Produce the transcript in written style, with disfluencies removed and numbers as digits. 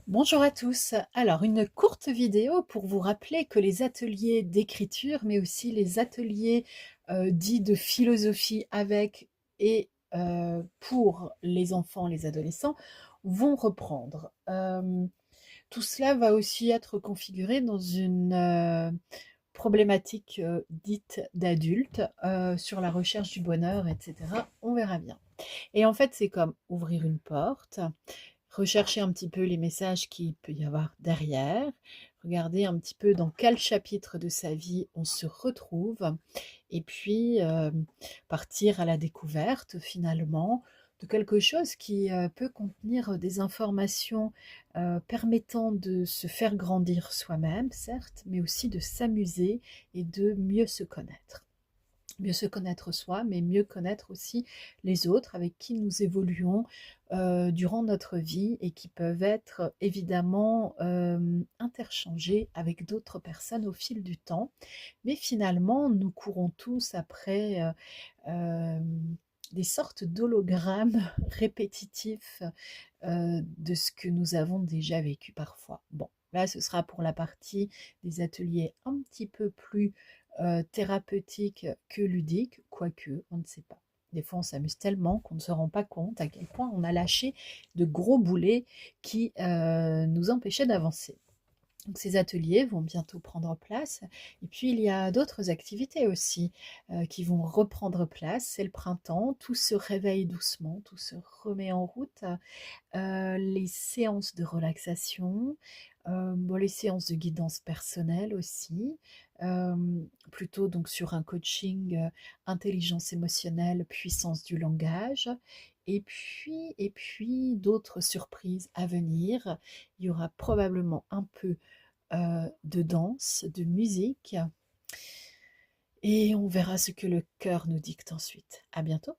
Bonjour à tous. Alors, une courte vidéo pour vous rappeler que les ateliers d'écriture, mais aussi les ateliers dits de philosophie avec et pour les enfants, les adolescents, vont reprendre. Tout cela va aussi être configuré dans une problématique dite d'adulte sur la recherche du bonheur, etc. On verra bien. Et en fait, c'est comme ouvrir une porte, rechercher un petit peu les messages qu'il peut y avoir derrière, regarder un petit peu dans quel chapitre de sa vie on se retrouve, et puis partir à la découverte finalement de quelque chose qui peut contenir des informations permettant de se faire grandir soi-même, certes, mais aussi de s'amuser et de mieux se connaître. Mieux se connaître soi, mais mieux connaître aussi les autres avec qui nous évoluons durant notre vie et qui peuvent être évidemment interchangés avec d'autres personnes au fil du temps. Mais finalement, nous courons tous après euh, des sortes d'hologrammes répétitifs de ce que nous avons déjà vécu parfois. Bon, là, ce sera pour la partie des ateliers un petit peu plus thérapeutiques que ludiques, quoique, on ne sait pas. Des fois, on s'amuse tellement qu'on ne se rend pas compte à quel point on a lâché de gros boulets qui nous empêchaient d'avancer. Donc ces ateliers vont bientôt prendre place. Et puis il y a d'autres activités aussi qui vont reprendre place. C'est le printemps, tout se réveille doucement, tout se remet en route. Les séances de relaxation, bon, les séances de guidance personnelle aussi, euh, plutôt donc sur un coaching intelligence émotionnelle, puissance du langage. Et puis d'autres surprises à venir. Il y aura probablement un peu de danse, de musique, et on verra ce que le cœur nous dicte ensuite. À bientôt.